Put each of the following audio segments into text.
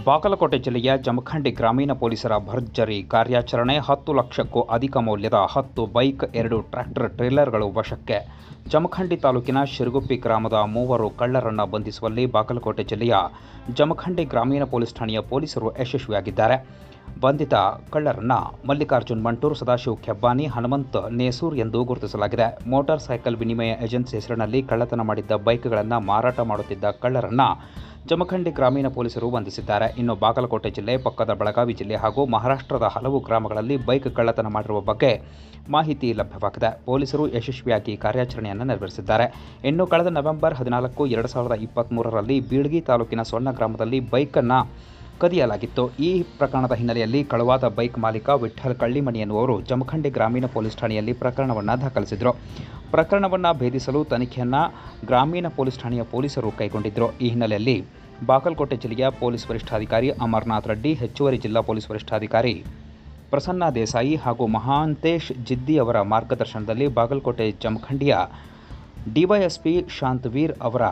ಬಾಗಲಕೋಟೆ ಜಿಲ್ಲೆಯ ಜಮಖಂಡಿ ಗ್ರಾಮೀಣ ಪೊಲೀಸರ ಭರ್ಜರಿ ಕಾರ್ಯಾಚರಣೆ. 10 ಲಕ್ಷಕ್ಕೂ ಅಧಿಕ ಮೌಲ್ಯದ 10 ಬೈಕ್, 2 ಟ್ರ್ಯಾಕ್ಟರ್ ಟ್ರೇಲರ್ಗಳು ವಶಕ್ಕೆ. ಜಮಖಂಡಿ ತಾಲೂಕಿನ ಶಿರಗುಪ್ಪಿ ಗ್ರಾಮದ 3 ಕಳ್ಳರನ್ನು ಬಂಧಿಸುವಲ್ಲಿ ಬಾಗಲಕೋಟೆ ಜಿಲ್ಲೆಯ ಜಮಖಂಡಿ ಗ್ರಾಮೀಣ ಪೊಲೀಸ್ ಠಾಣೆಯ ಪೊಲೀಸರು ಯಶಸ್ವಿಯಾಗಿದ್ದಾರೆ. ಬಂಧಿತ ಕಳ್ಳರನ್ನು ಮಲ್ಲಿಕಾರ್ಜುನ್ ಮಂಟೂರ್, ಸದಾಶಿವ್ ಕೆಬ್ಬಾನಿ, ಹನುಮಂತ್ ನೇಸೂರ್ ಎಂದು ಗುರುತಿಸಲಾಗಿದೆ. ಮೋಟಾರ್ ಸೈಕಲ್ ವಿನಿಮಯ ಏಜೆನ್ಸಿ ಹೆಸರಿನಲ್ಲಿ ಕಳ್ಳತನ ಮಾಡಿದ್ದ ಬೈಕ್ಗಳನ್ನು ಮಾರಾಟ ಮಾಡುತ್ತಿದ್ದ ಕಳ್ಳರನ್ನು ಜಮಖಂಡಿ ಗ್ರಾಮೀಣ ಪೊಲೀಸರು ಬಂಧಿಸಿದ್ದಾರೆ. ಇನ್ನು ಬಾಗಲಕೋಟೆ ಜಿಲ್ಲೆ, ಪಕ್ಕದ ಬೆಳಗಾವಿ ಜಿಲ್ಲೆ ಹಾಗೂ ಮಹಾರಾಷ್ಟ್ರದ ಹಲವು ಗ್ರಾಮಗಳಲ್ಲಿ ಬೈಕ್ ಕಳ್ಳತನ ಮಾಡಿರುವ ಬಗ್ಗೆ ಮಾಹಿತಿ ಲಭ್ಯವಾಗಿದೆ. ಪೊಲೀಸರು ಯಶಸ್ವಿಯಾಗಿ ಕಾರ್ಯಾಚರಣೆಯನ್ನು ನೆರವೇರಿಸಿದ್ದಾರೆ. ಇನ್ನು ಕಳೆದ ನವೆಂಬರ್ 14, 2023ರಲ್ಲಿ ಬೀಳ್ಗಿ ತಾಲೂಕಿನ ಸೊಣ್ಣ ಗ್ರಾಮದಲ್ಲಿ ಬೈಕನ್ನು ಕದಿಯಲಾಗಿತ್ತು. ಈ ಪ್ರಕರಣದ ಹಿನ್ನೆಲೆಯಲ್ಲಿ ಕಳುವಾದ ಬೈಕ್ ಮಾಲೀಕ ವಿಠ್ಠಲ್ ಕಳ್ಳಿಮನಿ ಎನ್ನುವರು ಜಮಖಂಡಿ ಗ್ರಾಮೀಣ ಪೊಲೀಸ್ ಠಾಣೆಯಲ್ಲಿ ಪ್ರಕರಣವನ್ನು ದಾಖಲಿಸಿದರು. ಪ್ರಕರಣವನ್ನು ಭೇದಿಸಲು ತನಿಖೆಯನ್ನು ಗ್ರಾಮೀಣ ಪೊಲೀಸ್ ಠಾಣೆಯ ಪೊಲೀಸರು ಕೈಗೊಂಡಿದ್ದರು. ಈ ಹಿನ್ನೆಲೆಯಲ್ಲಿ ಬಾಗಲಕೋಟೆ ಜಿಲ್ಲೆಯ ಪೊಲೀಸ್ ವರಿಷ್ಠಾಧಿಕಾರಿ ಅಮರನಾಥ್ ರೆಡ್ಡಿ, ಹೆಚ್ಚುವರಿ ಜಿಲ್ಲಾ ಪೊಲೀಸ್ ವರಿಷ್ಠಾಧಿಕಾರಿ ಪ್ರಸನ್ನ ದೇಸಾಯಿ ಹಾಗೂ ಮಹಾಂತೇಶ್ ಜಿದ್ದಿ ಅವರ ಮಾರ್ಗದರ್ಶನದಲ್ಲಿ ಬಾಗಲಕೋಟೆ ಜಮಖಂಡಿಯ ಡಿವೈಎಸ್ಪಿ ಶಾಂತವೀರ್ ಅವರ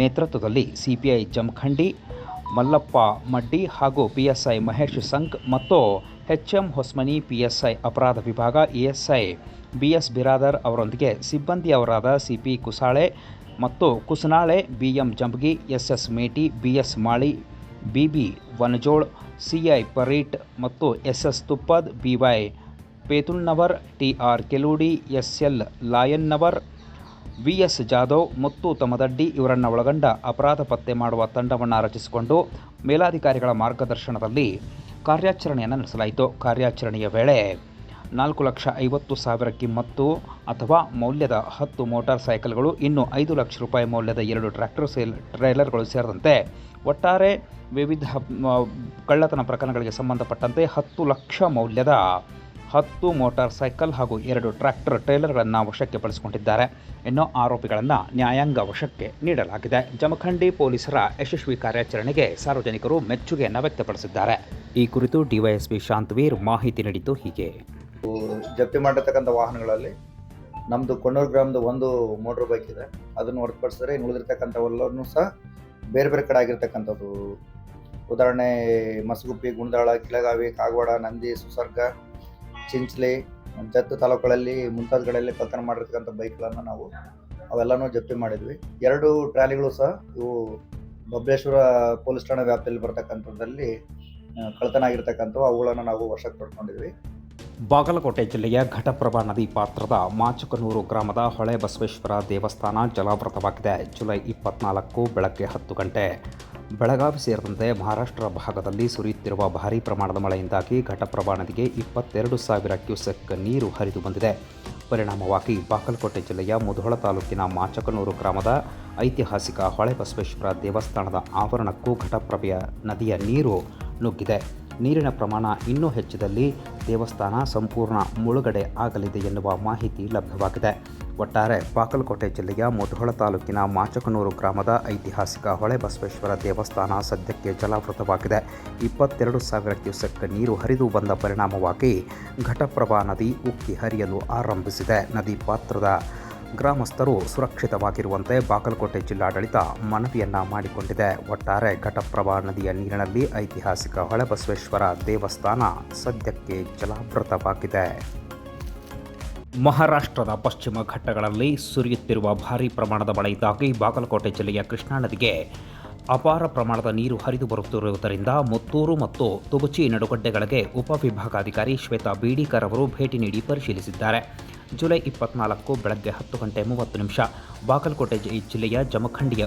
ನೇತೃತ್ವದಲ್ಲಿ ಸಿಪಿಐ ಜಮಖಂಡಿ ಮಲ್ಲಪ್ಪ ಮಡ್ಡಿ ಹಾಗೂ ಪಿಎಸ್ಐ ಮಹೇಶ್ ಸಂಕ್ ಮತ್ತು ಎಚ್ಎಂ ಹೊಸ್ಮನಿ, ಪಿಎಸ್ಐ ಅಪರಾಧ ವಿಭಾಗ ಎಎಸ್ಐ ಬಿಎಸ್ ಬಿರಾದರ್ ಅವರೊಂದಿಗೆ ಸಿಬ್ಬಂದಿಯವರಾದ ಸಿಪಿ ಕುಸಾಳೆ ಮತ್ತು Kusanale, BM Jambagi, SS Meti, BS Mali, BB Vanajol, CI Pareet ಮತ್ತು SS Tuppad, BY Petulnavar, TR Keludi, SL Layannavar, VS Jadhav ಮತ್ತು ತಮದಡ್ಡಿ ಇವರನ್ನು ಒಳಗೊಂಡ ಅಪರಾಧ ಪತ್ತೆ ಮಾಡುವ ತಂಡವನ್ನು ರಚಿಸಿಕೊಂಡು ಮೇಲಾಧಿಕಾರಿಗಳ ಮಾರ್ಗದರ್ಶನದಲ್ಲಿ ಕಾರ್ಯಾಚರಣೆಯನ್ನು ನಡೆಸಲಾಯಿತು. ಕಾರ್ಯಾಚರಣೆಯ ವೇಳೆ 4,50,000 ಕಿಮ್ಮತ್ತು ಅಥವಾ ಮೌಲ್ಯದ 10 ಮೋಟಾರ್ ಸೈಕಲ್ಗಳು, ಇನ್ನು 5 ಲಕ್ಷ ರೂಪಾಯಿ ಮೌಲ್ಯದ 2 ಟ್ರ್ಯಾಕ್ಟರ್ ಟ್ರೇಲರ್ಗಳು ಸೇರಿದಂತೆ ಒಟ್ಟಾರೆ ವಿವಿಧ ಕಳ್ಳತನ ಪ್ರಕರಣಗಳಿಗೆ ಸಂಬಂಧಪಟ್ಟಂತೆ 10 ಲಕ್ಷ ಮೌಲ್ಯದ 10 ಮೋಟಾರ್ ಸೈಕಲ್ ಹಾಗೂ 2 ಟ್ರ್ಯಾಕ್ಟರ್ ಟ್ರೇಲರ್ಗಳನ್ನು ವಶಕ್ಕೆ ಪಡಿಸಿಕೊಂಡಿದ್ದಾರೆ. ಇನ್ನು ಆರೋಪಿಗಳನ್ನು ನ್ಯಾಯಾಂಗ ವಶಕ್ಕೆ ನೀಡಲಾಗಿದೆ. ಜಮಖಂಡಿ ಪೊಲೀಸರ ಯಶಸ್ವಿ ಕಾರ್ಯಾಚರಣೆಗೆ ಸಾರ್ವಜನಿಕರು ಮೆಚ್ಚುಗೆಯನ್ನು ವ್ಯಕ್ತಪಡಿಸಿದ್ದಾರೆ. ಈ ಕುರಿತು ಡಿವೈಎಸ್ಪಿ ಶಾಂತವೀರ್ ಮಾಹಿತಿ ನೀಡಿದ್ದು ಹೀಗೆ. ಜಪ್ತಿ ಮಾಡಿರ್ತಕ್ಕಂಥ ವಾಹನಗಳಲ್ಲಿ ನಮ್ಮದು ಕೊಣ್ಣೂರು ಗ್ರಾಮದ ಒಂದು ಮೋಟ್ರ್ ಬೈಕ್ ಇದೆ. ಅದನ್ನು ಹೊರತುಪಡಿಸಿದ್ರೆ ಇನ್ನು ಉಳಿದಿರ್ತಕ್ಕಂಥವೆಲ್ಲವನ್ನೂ ಸಹ ಬೇರೆ ಬೇರೆ ಕಡೆ ಆಗಿರ್ತಕ್ಕಂಥದ್ದು. ಉದಾಹರಣೆ ಮಸಗುಪ್ಪಿ, ಗುಣದಾಳ, ಕಿಲಗಾವಿ, ಕಾಗವಾಡ, ನಂದಿ, ಸುಸರ್ಗ, ಚಿಂಚಲಿ, ಜತ್ತು ತಾಲೂಕುಗಳಲ್ಲಿ ಮುಂತಾದ ಕಡೆಯಲ್ಲಿ ಕಳ್ಳತನ ಮಾಡಿರ್ತಕ್ಕಂಥ ಬೈಕ್ಗಳನ್ನು ನಾವು ಅವೆಲ್ಲನೂ ಜಪ್ತಿ ಮಾಡಿದ್ವಿ. 2 ಟ್ರಾಲಿಗಳು ಸಹ ಇವು ಬಬಲೇಶ್ವರ ಪೊಲೀಸ್ ಠಾಣಾ ವ್ಯಾಪ್ತಿಯಲ್ಲಿ ಬರ್ತಕ್ಕಂಥದ್ದಲ್ಲಿ ಕಳ್ಳತನ ಆಗಿರ್ತಕ್ಕಂಥವು, ಅವುಗಳನ್ನು ನಾವು ವಶಕ್ಕೆ ಪಡ್ಕೊಂಡಿದ್ವಿ. ಬಾಗಲಕೋಟೆ ಜಿಲ್ಲೆಯ ಘಟಪ್ರಭಾ ನದಿ ಪಾತ್ರದ ಮಾಚಕನೂರು ಗ್ರಾಮದ ಹೊಳೆ ಬಸವೇಶ್ವರ ದೇವಸ್ಥಾನ ಜಲಾವೃತವಾಗಿದೆ. ಜುಲೈ 24 ಬೆಳಗ್ಗೆ 10 ಗಂಟೆ ಬೆಳಗಾವಿ ಸೇರಿದಂತೆ ಮಹಾರಾಷ್ಟ್ರ ಭಾಗದಲ್ಲಿ ಸುರಿಯುತ್ತಿರುವ ಭಾರೀ ಪ್ರಮಾಣದ ಮಳೆಯಿಂದಾಗಿ ಘಟಪ್ರಭಾ ನದಿಗೆ 22,000 ಕ್ಯೂಸೆಕ್ ನೀರು ಹರಿದು ಬಂದಿದೆ. ಪರಿಣಾಮವಾಗಿ ಬಾಗಲಕೋಟೆ ಜಿಲ್ಲೆಯ ಮುಧೋಳ ತಾಲೂಕಿನ ಮಾಚಕನೂರು ಗ್ರಾಮದ ಐತಿಹಾಸಿಕ ಹೊಳೆ ಬಸವೇಶ್ವರ ದೇವಸ್ಥಾನದ ಆವರಣಕ್ಕೂ ಘಟಪ್ರಭೆಯ ನದಿಯ ನೀರು ನುಗ್ಗಿದೆ. ನೀರಿನ ಪ್ರಮಾಣ ಇನ್ನೂ ಹೆಚ್ಚಿದಲ್ಲಿ ದೇವಸ್ಥಾನ ಸಂಪೂರ್ಣ ಮುಳುಗಡೆ ಆಗಲಿದೆ ಎನ್ನುವ ಮಾಹಿತಿ ಲಭ್ಯವಾಗಿದೆ. ಒಟ್ಟಾರೆ ಬಾಗಲಕೋಟೆ ಜಿಲ್ಲೆಯ ಮುಧೋಳ ತಾಲೂಕಿನ ಮಾಚಕನೂರು ಗ್ರಾಮದ ಐತಿಹಾಸಿಕ ಹೊಳೆ ಬಸವೇಶ್ವರ ದೇವಸ್ಥಾನ ಸದ್ಯಕ್ಕೆ ಜಲಾವೃತವಾಗಿದೆ. 22,000 ಕ್ಯೂಸೆಕ್ ನೀರು ಹರಿದು ಬಂದ ಪರಿಣಾಮವಾಗಿ ಘಟಪ್ರಭಾ ನದಿ ಉಕ್ಕಿ ಹರಿಯಲು ಆರಂಭಿಸಿದೆ. ನದಿ ಪಾತ್ರದ ಗ್ರಾಮಸ್ಥರು ಸುರಕ್ಷಿತವಾಗಿರುವಂತೆ ಬಾಗಲಕೋಟೆ ಜಿಲ್ಲಾಡಳಿತ ಮನವಿಯನ್ನು ಮಾಡಿಕೊಂಡಿದೆ. ಒಟ್ಟಾರೆ ಘಟಪ್ರಭಾ ನದಿಯ ನೀರಿನಲ್ಲಿ ಐತಿಹಾಸಿಕ ಹೊಳೆ ಬಸವೇಶ್ವರ ದೇವಸ್ಥಾನ ಸದ್ಯಕ್ಕೆ ಜಲಾವೃತವಾಗಿದೆ. ಮಹಾರಾಷ್ಟ್ರದ ಪಶ್ಚಿಮ ಘಟ್ಟಗಳಲ್ಲಿ ಸುರಿಯುತ್ತಿರುವ ಭಾರೀ ಪ್ರಮಾಣದ ಮಳೆಯಿಂದಾಗಿ ಬಾಗಲಕೋಟೆ ಜಿಲ್ಲೆಯ ಕೃಷ್ಣಾ ನದಿಗೆ ಅಪಾರ ಪ್ರಮಾಣದ ನೀರು ಹರಿದು ಬರುತ್ತಿರುವುದರಿಂದ ಮುತ್ತೂರು ಮತ್ತು ತುಬಚಿ ನಡುಗಡ್ಡೆಗಳಿಗೆ ಉಪವಿಭಾಗಾಧಿಕಾರಿ ಶ್ವೇತಾ ಬೀಡಿಕರ್ ಅವರು ಭೇಟಿ ನೀಡಿ ಪರಿಶೀಲಿಸಿದ್ದಾರೆ. ಜುಲೈ 24 ಬೆಳಗ್ಗೆ 10 ಗಂಟೆ 30 ನಿಮಿಷ ಬಾಗಲಕೋಟೆ ಜಿಲ್ಲೆಯ ಜಮಖಂಡಿಯ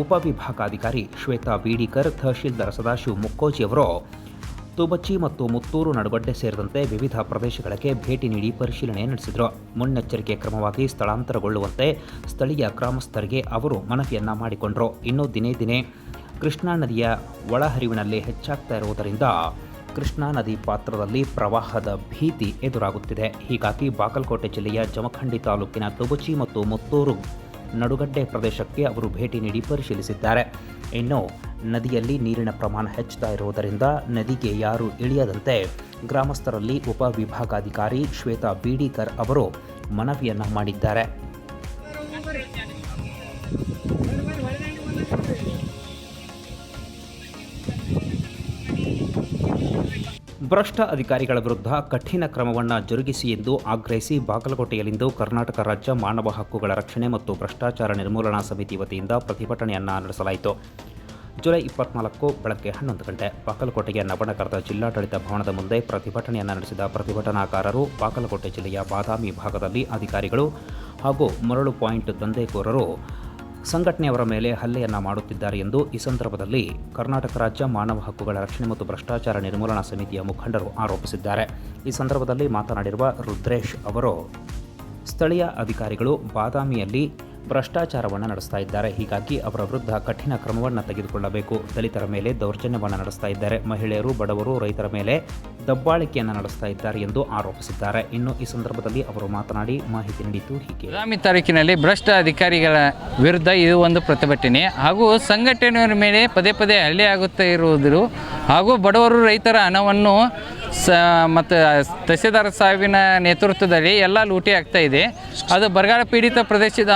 ಉಪವಿಭಾಗಾಧಿಕಾರಿ ಶ್ವೇತಾ ಬೀಡಿಕರ್, ತಹಶೀಲ್ದಾರ್ ಸದಾಶಿವ್ ಮುಕ್ಕೋಜಿ ಅವರು ತುಬಚಿ ಮತ್ತು ಮುತ್ತೂರು ನಡುಗಡ್ಡೆ ಸೇರಿದಂತೆ ವಿವಿಧ ಪ್ರದೇಶಗಳಿಗೆ ಭೇಟಿ ನೀಡಿ ಪರಿಶೀಲನೆ ನಡೆಸಿದರು. ಮುನ್ನೆಚ್ಚರಿಕೆ ಕ್ರಮವಾಗಿ ಸ್ಥಳಾಂತರಗೊಳ್ಳುವಂತೆ ಸ್ಥಳೀಯ ಗ್ರಾಮಸ್ಥರಿಗೆ ಅವರು ಮನವಿಯನ್ನು ಮಾಡಿಕೊಂಡರು. ಇನ್ನು ದಿನೇ ದಿನೇ ಕೃಷ್ಣಾ ನದಿಯ ಒಳಹರಿವಿನಲ್ಲಿ ಹೆಚ್ಚಾಗ್ತಾ ಇರುವುದರಿಂದ ಕೃಷ್ಣಾ ನದಿ ಪಾತ್ರದಲ್ಲಿ ಪ್ರವಾಹದ ಭೀತಿ ಎದುರಾಗುತ್ತಿದೆ. ಹೀಗಾಗಿ ಬಾಗಲಕೋಟೆ ಜಿಲ್ಲೆಯ ಜಮಖಂಡಿ ತಾಲೂಕಿನ ತುಬಚಿ ಮತ್ತು ಮುತ್ತೂರು ನಡುಗಡ್ಡೆ ಪ್ರದೇಶಕ್ಕೆ ಅವರು ಭೇಟಿ ನೀಡಿ ಪರಿಶೀಲಿಸಿದ್ದಾರೆ. ಇನ್ನು ನದಿಯಲ್ಲಿ ನೀರಿನ ಪ್ರಮಾಣ ಹೆಚ್ಚುತ್ತಾ ಇರುವುದರಿಂದ ನದಿಗೆ ಯಾರೂ ಇಳಿಯದಂತೆ ಗ್ರಾಮಸ್ಥರಲ್ಲಿ ಉಪವಿಭಾಗಾಧಿಕಾರಿ ಶ್ವೇತಾ ಬೀಡಿಕರ್ ಅವರು ಮನವಿಯನ್ನು ಮಾಡಿದ್ದಾರೆ. ಭ್ರಷ್ಟ ಅಧಿಕಾರಿಗಳ ವಿರುದ್ಧ ಕಠಿಣ ಕ್ರಮವನ್ನು ಜರುಗಿಸಿ ಎಂದು ಆಗ್ರಹಿಸಿ ಬಾಗಲಕೋಟೆಯಲ್ಲಿಂದು ಕರ್ನಾಟಕ ರಾಜ್ಯ ಮಾನವ ಹಕ್ಕುಗಳ ರಕ್ಷಣೆ ಮತ್ತು ಭ್ರಷ್ಟಾಚಾರ ನಿರ್ಮೂಲನಾ ಸಮಿತಿ ವತಿಯಿಂದ ಪ್ರತಿಭಟನೆಯನ್ನು ನಡೆಸಲಾಯಿತು. ಜುಲೈ 24 ಬೆಳಗ್ಗೆ 11 ಗಂಟೆ ಬಾಗಲಕೋಟೆಯ ನವನಗರದ ಜಿಲ್ಲಾಡಳಿತ ಭವನದ ಮುಂದೆ ಪ್ರತಿಭಟನೆಯನ್ನು ನಡೆಸಿದ ಪ್ರತಿಭಟನಾಕಾರರು ಬಾಗಲಕೋಟೆ ಜಿಲ್ಲೆಯ ಬಾದಾಮಿ ಭಾಗದಲ್ಲಿ ಅಧಿಕಾರಿಗಳು ಹಾಗೂ ಮರಳು ಪಾಯಿಂಟ್ ದಂಧೆಕೋರರು ಸಂಘಟನೆಯವರ ಮೇಲೆ ಹಲ್ಲೆಯನ್ನು ಮಾಡುತ್ತಿದ್ದಾರೆ ಎಂದು ಈ ಸಂದರ್ಭದಲ್ಲಿ ಕರ್ನಾಟಕ ರಾಜ್ಯ ಮಾನವ ಹಕ್ಕುಗಳ ರಕ್ಷಣೆ ಮತ್ತು ಭ್ರಷ್ಟಾಚಾರ ನಿರ್ಮೂಲನಾ ಸಮಿತಿಯ ಮುಖಂಡರು ಆರೋಪಿಸಿದ್ದಾರೆ. ಈ ಸಂದರ್ಭದಲ್ಲಿ ಮಾತನಾಡಿರುವ ರುದ್ರೇಶ್ ಅವರು, ಸ್ಥಳೀಯ ಅಧಿಕಾರಿಗಳು ಬಾದಾಮಿಯಲ್ಲಿ ಭ್ರಷ್ಟಾಚಾರವನ್ನು ನಡೆಸ್ತಾ ಇದ್ದಾರೆ. ಹೀಗಾಗಿ ಅವರ ವಿರುದ್ಧ ಕಠಿಣ ಕ್ರಮವನ್ನು ತೆಗೆದುಕೊಳ್ಳಬೇಕು. ದಲಿತರ ಮೇಲೆ ದೌರ್ಜನ್ಯವನ್ನು ನಡೆಸ್ತಾ ಇದ್ದಾರೆ. ಮಹಿಳೆಯರು, ಬಡವರು, ರೈತರ ಮೇಲೆ ದಬ್ಬಾಳಿಕೆಯನ್ನು ನಡೆಸ್ತಾ ಇದ್ದಾರೆ ಎಂದು ಆರೋಪಿಸಿದ್ದಾರೆ. ಇನ್ನು ಈ ಸಂದರ್ಭದಲ್ಲಿ ಅವರು ಮಾತನಾಡಿ ಮಾಹಿತಿ ನೀಡಿತು ಹೀಗೆ. ಬಾದಾಮಿ ತಾಲೂಕಿನಲ್ಲಿ ಭ್ರಷ್ಟ ಅಧಿಕಾರಿಗಳ ವಿರುದ್ಧ ಇದು ಒಂದು ಪ್ರತಿಭಟನೆ ಹಾಗೂ ಸಂಘಟನೆಯವರ ಮೇಲೆ ಪದೇ ಪದೇ ಹಲ್ಲೆ ಆಗುತ್ತಾ ಇರುವುದು ಹಾಗೂ ಬಡವರು, ರೈತರ ಹಣವನ್ನು ಮತ್ತು ತಹಸೀಲ್ದಾರ್ ಸಾಹೇಬಿನ ನೇತೃತ್ವದಲ್ಲಿ ಎಲ್ಲ ಲೂಟಿ ಆಗ್ತಾ ಇದೆ. ಅದು ಬರಗಾಲ ಪೀಡಿತ ಪ್ರದೇಶದ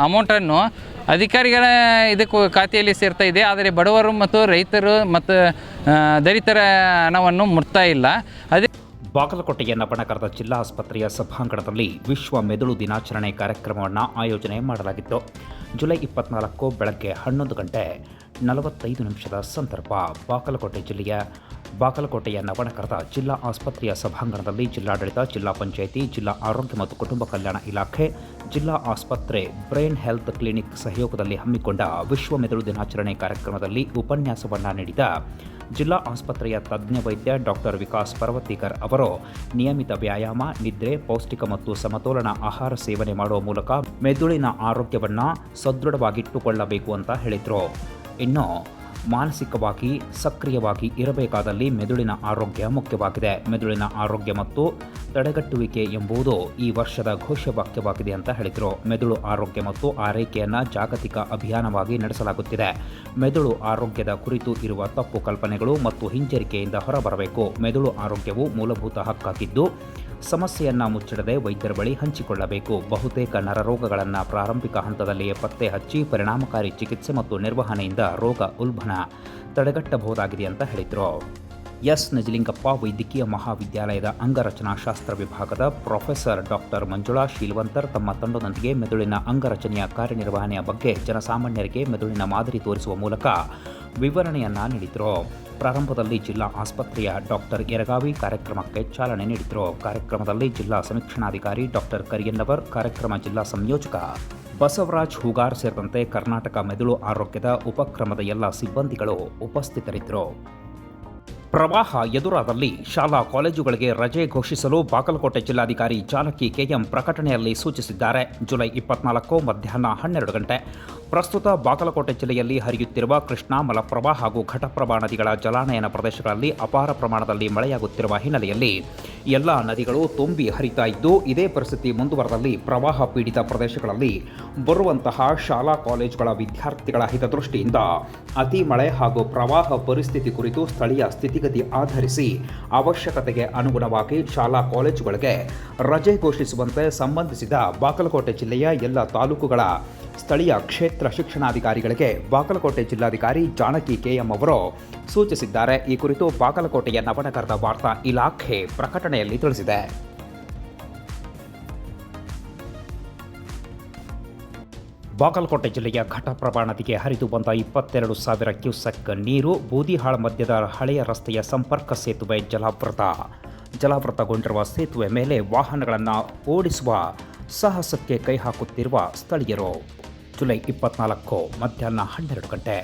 ಅಮೌಂಟನ್ನು ಅಧಿಕಾರಿಗಳ ಇದಕ್ಕೆ ಖಾತೆಯಲ್ಲಿ ಸೇರ್ತಾ ಇದೆ. ಆದರೆ ಬಡವರು ಮತ್ತು ರೈತರು ಮತ್ತು ದಲಿತರ ಹಣವನ್ನು ಮುಟ್ತಾ ಇಲ್ಲ. ಅದೇ ಬಾಗಲಕೋಟೆಯ ನವನಗರದ ಜಿಲ್ಲಾ ಆಸ್ಪತ್ರೆಯ ಸಭಾಂಗಣದಲ್ಲಿ ವಿಶ್ವ ಮೆದುಳು ದಿನಾಚರಣೆ ಕಾರ್ಯಕ್ರಮವನ್ನು ಆಯೋಜನೆ ಮಾಡಲಾಗಿತ್ತು. ಜುಲೈ 24 ಬೆಳಗ್ಗೆ 11 ಗಂಟೆ 45 ನಿಮಿಷದ ಸಂದರ್ಭ ಬಾಗಲಕೋಟೆಯ ನವನಗರದ ಜಿಲ್ಲಾ ಆಸ್ಪತ್ರೆಯ ಸಭಾಂಗಣದಲ್ಲಿ ಜಿಲ್ಲಾಡಳಿತ, ಜಿಲ್ಲಾ ಪಂಚಾಯಿತಿ, ಜಿಲ್ಲಾ ಆರೋಗ್ಯ ಮತ್ತು ಕುಟುಂಬ ಕಲ್ಯಾಣ ಇಲಾಖೆ, ಜಿಲ್ಲಾ ಆಸ್ಪತ್ರೆ, ಬ್ರೈನ್ ಹೆಲ್ತ್ ಕ್ಲಿನಿಕ್ ಸಹಯೋಗದಲ್ಲಿ ಹಮ್ಮಿಕೊಂಡ ವಿಶ್ವ ಮೆದುಳು ದಿನಾಚರಣೆ ಕಾರ್ಯಕ್ರಮದಲ್ಲಿ ಉಪನ್ಯಾಸವನ್ನು ನೀಡಿದ ಜಿಲ್ಲಾ ಆಸ್ಪತ್ರೆಯ ತಜ್ಞ ವೈದ್ಯ ಡಾಕ್ಟರ್ ವಿಕಾಸ್ ಪರ್ವತೀಕರ್ ಅವರು ನಿಯಮಿತ ವ್ಯಾಯಾಮ, ನಿದ್ರೆ, ಪೌಷ್ಟಿಕ ಮತ್ತು ಸಮತೋಲನ ಆಹಾರ ಸೇವನೆ ಮಾಡುವ ಮೂಲಕ ಮೆದುಳಿನ ಆರೋಗ್ಯವನ್ನು ಸದೃಢವಾಗಿಟ್ಟುಕೊಳ್ಳಬೇಕು ಅಂತ ಹೇಳಿದರು. ಇನ್ನು ಮಾನಸಿಕವಾಗಿ ಸಕ್ರಿಯವಾಗಿ ಇರಬೇಕಾದಲ್ಲಿ ಮೆದುಳಿನ ಆರೋಗ್ಯ ಮುಖ್ಯವಾಗಿದೆ. ಮೆದುಳಿನ ಆರೋಗ್ಯ ಮತ್ತು ತಡೆಗಟ್ಟುವಿಕೆ ಎಂಬುದು ಈ ವರ್ಷದ ಘೋಷವಾಕ್ಯವಾಗಿದೆ ಅಂತ ಹೇಳಿದರು. ಮೆದುಳು ಆರೋಗ್ಯ ಮತ್ತು ಆರೈಕೆಯನ್ನು ಜಾಗತಿಕ ಅಭಿಯಾನವಾಗಿ ನಡೆಸಲಾಗುತ್ತಿದೆ. ಮೆದುಳು ಆರೋಗ್ಯದ ಕುರಿತು ಇರುವ ತಪ್ಪು ಕಲ್ಪನೆಗಳು ಮತ್ತು ಹಿಂಜರಿಕೆಯಿಂದ ಹೊರಬರಬೇಕು. ಮೆದುಳು ಆರೋಗ್ಯವು ಮೂಲಭೂತ ಹಕ್ಕಾಗಿದ್ದು ಸಮಸ್ಯೆಯನ್ನು ಮುಚ್ಚಿಡದೆ ವೈದ್ಯರ ಬಳಿ ಹಂಚಿಕೊಳ್ಳಬೇಕು. ಬಹುತೇಕ ನರರೋಗಗಳನ್ನು ಪ್ರಾರಂಭಿಕ ಹಂತದಲ್ಲಿಯೇ ಪತ್ತೆ ಹಚ್ಚಿ ಪರಿಣಾಮಕಾರಿ ಚಿಕಿತ್ಸೆ ಮತ್ತು ನಿರ್ವಹಣೆಯಿಂದ ರೋಗ ಉಲ್ಬಣ ತಡೆಗಟ್ಟಬಹುದಾಗಿದೆ ಅಂತ ಹೇಳಿದರು. ಎಸ್ ನಿಜಲಿಂಗಪ್ಪ ವೈದ್ಯಕೀಯ ಮಹಾವಿದ್ಯಾಲಯದ ಅಂಗರಚನಾಶಾಸ್ತ್ರ ವಿಭಾಗದ ಪ್ರೊಫೆಸರ್ ಡಾಕ್ಟರ್ ಮಂಜುಳಾ ಶೀಲ್ವಂತರ್ ತಮ್ಮ ತಂಡದೊಂದಿಗೆ ಮೆದುಳಿನ ಅಂಗರಚನೆಯ ಕಾರ್ಯನಿರ್ವಹಣೆಯ ಬಗ್ಗೆ ಜನಸಾಮಾನ್ಯರಿಗೆ ಮೆದುಳಿನ ಮಾದರಿ ತೋರಿಸುವ ಮೂಲಕ ವಿವರಣೆಯನ್ನು ನೀಡಿದರು. ಪ್ರಾರಂಭದಲ್ಲಿ ಜಿಲ್ಲಾ ಆಸ್ಪತ್ರೆಯ ಡಾಕ್ಟರ್ ಯರಗಾವಿ ಕಾರ್ಯಕ್ರಮಕ್ಕೆ ಚಾಲನೆ ನೀಡಿದರು. ಕಾರ್ಯಕ್ರಮದಲ್ಲಿ ಜಿಲ್ಲಾ ಸಮೀಕ್ಷಣಾಧಿಕಾರಿ ಡಾಕ್ಟರ್ ಕರಿಯನ್ನವರ್, ಕಾರ್ಯಕ್ರಮ ಜಿಲ್ಲಾ ಸಂಯೋಜಕ ಬಸವರಾಜ್ ಹೂಗಾರ್ ಸೇರಿದಂತೆ ಕರ್ನಾಟಕ ಮೆದುಳು ಆರೋಗ್ಯದ ಉಪಕ್ರಮದ ಎಲ್ಲ ಸಿಬ್ಬಂದಿಗಳು ಉಪಸ್ಥಿತರಿದ್ದರು. ಪ್ರವಾಹ ಎದುರಾದಲ್ಲಿ ಶಾಲಾ ಕಾಲೇಜುಗಳಿಗೆ ರಜೆ ಘೋಷಿಸಲು ಬಾಗಲಕೋಟೆ ಜಿಲ್ಲಾಧಿಕಾರಿ ಜಾನಕಿ ಕೆಎಂ ಪ್ರಕಟಣೆಯಲ್ಲಿ ಸೂಚಿಸಿದ್ದಾರೆ. ಜುಲೈ 24 ಮಧ್ಯಾಹ್ನ 12 ಗಂಟೆ ಪ್ರಸ್ತುತ ಬಾಗಲಕೋಟೆ ಜಿಲ್ಲೆಯಲ್ಲಿ ಹರಿಯುತ್ತಿರುವ ಕೃಷ್ಣಾ, ಮಲಪ್ರಭಾ ಹಾಗೂ ಘಟಪ್ರಭಾ ನದಿಗಳ ಜಲಾನಯನ ಪ್ರದೇಶಗಳಲ್ಲಿ ಅಪಾರ ಪ್ರಮಾಣದಲ್ಲಿ ಮಳೆಯಾಗುತ್ತಿರುವ ಹಿನ್ನೆಲೆಯಲ್ಲಿ ಎಲ್ಲ ನದಿಗಳು ತುಂಬಿ ಹರಿತಾ ಇದ್ದು, ಇದೇ ಪರಿಸ್ಥಿತಿ ಮುಂದುವರೆದಲ್ಲಿ ಪ್ರವಾಹ ಪೀಡಿತ ಪ್ರದೇಶಗಳಲ್ಲಿ ಬರುವಂತಹ ಶಾಲಾ ಕಾಲೇಜುಗಳ ವಿದ್ಯಾರ್ಥಿಗಳ ಹಿತದೃಷ್ಟಿಯಿಂದ ಅತಿ ಮಳೆ ಹಾಗೂ ಪ್ರವಾಹ ಪರಿಸ್ಥಿತಿ ಕುರಿತು ಸ್ಥಳೀಯ ಸ್ಥಿತಿಗತಿ ಆಧರಿಸಿ ಅವಶ್ಯಕತೆಗೆ ಅನುಗುಣವಾಗಿ ಶಾಲಾ ಕಾಲೇಜುಗಳಿಗೆ ರಜೆ ಘೋಷಿಸುವಂತೆ ಸಂಬಂಧಿಸಿದ ಬಾಗಲಕೋಟೆ ಜಿಲ್ಲೆಯ ಎಲ್ಲ ತಾಲೂಕುಗಳ ಸ್ಥಳೀಯ ಕ್ಷೇತ್ರ ಶಿಕ್ಷಣಾಧಿಕಾರಿಗಳಿಗೆ ಬಾಗಲಕೋಟೆ ಜಿಲ್ಲಾಧಿಕಾರಿ ಜಾನಕಿ ಕೆಎಂ ಅವರು ಸೂಚಿಸಿದ್ದಾರೆ. ಈ ಕುರಿತು ಬಾಗಲಕೋಟೆಯ ನವನಗರದ ವಾರ್ತಾ ಇಲಾಖೆ ಪ್ರಕಟಣೆಯಲ್ಲಿ ತಿಳಿಸಿದೆ. ಬಾಗಲಕೋಟೆ ಜಿಲ್ಲೆಯ ಘಟಪ್ರಭಾ ನದಿಗೆ ಹರಿದು ಬಂದ 22,000 ಕ್ಯೂಸೆಕ್ ನೀರು ಬೂದಿಹಾಳ ಮಧ್ಯದ ಹಳೆಯ ರಸ್ತೆಯ ಸಂಪರ್ಕ ಸೇತುವೆ ಜಲಾವೃತಗೊಂಡಿರುವ ಸೇತುವೆ ಮೇಲೆ ವಾಹನಗಳನ್ನು ಓಡಿಸುವ ಸಾಹಸಕ್ಕೆ ಕೈ ಹಾಕುತ್ತಿರುವ ಸ್ಥಳೀಯರು. ಜುಲೈ 24 ಮಧ್ಯಾಹ್ನ 12 ಗಂಟೆ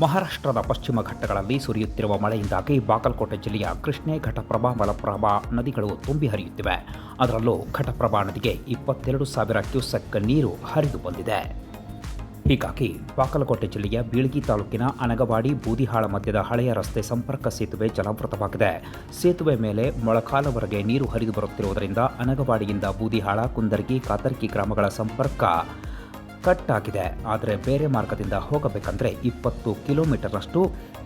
ಮಹಾರಾಷ್ಟ್ರದ ಪಶ್ಚಿಮ ಘಟ್ಟಗಳಲ್ಲಿ ಸುರಿಯುತ್ತಿರುವ ಮಳೆಯಿಂದಾಗಿ ಬಾಗಲಕೋಟೆ ಜಿಲ್ಲೆಯ ಕೃಷ್ಣೆ, ಘಟಪ್ರಭಾ, ಮಲಪ್ರಭಾ ನದಿಗಳು ತುಂಬಿ ಹರಿಯುತ್ತಿವೆ. ಅದರಲ್ಲೂ ಘಟಪ್ರಭಾ ನದಿಗೆ 22,000 ಕ್ಯೂಸೆಕ್ ನೀರು ಹರಿದು ಬಂದಿದೆ. ಹೀಗಾಗಿ ಬಾಗಲಕೋಟೆ ಜಿಲ್ಲೆಯ ಬೀಳಗಿ ತಾಲೂಕಿನ ಅನಗವಾಡಿ, ಬೂದಿಹಾಳ ಮಧ್ಯದ ಹಳೆಯ ರಸ್ತೆ ಸಂಪರ್ಕ ಸೇತುವೆ ಜಲಾವೃತವಾಗಿದೆ. ಸೇತುವೆ ಮೇಲೆ ಮೊಳಕಾಲವರೆಗೆ ನೀರು ಹರಿದು ಬರುತ್ತಿರುವುದರಿಂದ ಅನಗವಾಡಿಯಿಂದ ಬೂದಿಹಾಳ, ಕುಂದರ್ಗಿ, ಕಾತರ್ಕಿ ಗ್ರಾಮಗಳ ಸಂಪರ್ಕ ಕಟ್ ಆಗಿದೆ. ಆದರೆ ಬೇರೆ ಮಾರ್ಗದಿಂದ ಹೋಗಬೇಕಂದ್ರೆ 20 ಕಿಲೋಮೀಟರ್ನಷ್ಟು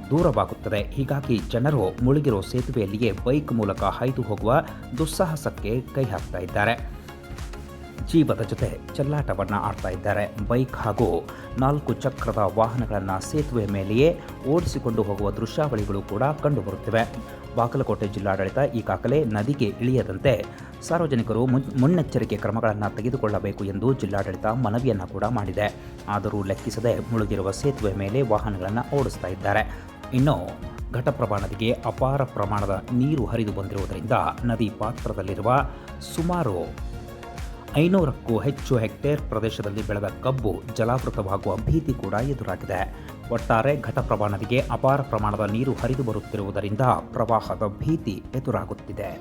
ದೂರವಾಗುತ್ತದೆ. ಹೀಗಾಗಿ ಜನರು ಮುಳುಗಿರೋ ಸೇತುವೆಯಲ್ಲಿಯೇ ಬೈಕ್ ಮೂಲಕ ಹಾಯ್ದು ಹೋಗುವ ದುಸ್ಸಾಹಸಕ್ಕೆ ಕೈ ಹಾಕ್ತಾ ಇದ್ದಾರೆ. ಜೀವದ ಜೊತೆ ಚೆಲ್ಲಾಟವನ್ನು ಆಡ್ತಾ ಇದ್ದಾರೆ. ಬೈಕ್ ಹಾಗೂ 4 ಚಕ್ರದ ವಾಹನಗಳನ್ನು ಸೇತುವೆ ಮೇಲೆಯೇ ಓಡಿಸಿಕೊಂಡು ಹೋಗುವ ದೃಶ್ಯಾವಳಿಗಳು ಕೂಡ ಕಂಡುಬರುತ್ತಿವೆ. ಬಾಗಲಕೋಟೆ ಜಿಲ್ಲಾಡಳಿತ ಈಗಾಗಲೇ ನದಿಗೆ ಇಳಿಯದಂತೆ ಸಾರ್ವಜನಿಕರು ಮುನ್ನೆಚ್ಚರಿಕೆ ಕ್ರಮಗಳನ್ನು ತೆಗೆದುಕೊಳ್ಳಬೇಕು ಎಂದು ಜಿಲ್ಲಾಡಳಿತ ಮನವಿಯನ್ನು ಕೂಡ ಮಾಡಿದೆ. ಆದರೂ ಲೆಕ್ಕಿಸದೆ ಮುಳುಗಿರುವ ಸೇತುವೆ ಮೇಲೆ ವಾಹನಗಳನ್ನು ಓಡಿಸ್ತಾ ಇದ್ದಾರೆ. ಇನ್ನು ಘಟಪ್ರಭಾ ನದಿಗೆ ಅಪಾರ ಪ್ರಮಾಣದ ನೀರು ಹರಿದು ಬಂದಿರುವುದರಿಂದ ನದಿ ಪಾತ್ರದಲ್ಲಿರುವ ಸುಮಾರು 500ಕ್ಕೂ ಹೆಚ್ಚು ಹೆಕ್ಟೇರ್ ಪ್ರದೇಶದಲ್ಲಿ ಬೆಳೆದ ಕಬ್ಬು ಜಲಾವೃತವಾಗುವ ಭೀತಿ ಕೂಡ ಎದುರಾಗಿದೆ. ಒಟ್ಟಾರೆ ಘಟಪ್ರಭಾ ನದಿಗೆ ಅಪಾರ ಪ್ರಮಾಣದ ನೀರು ಹರಿದು ಬರುತ್ತಿರುವುದರಿಂದ ಪ್ರವಾಹದ ಭೀತಿ ಎದುರಾಗುತ್ತಿದೆ.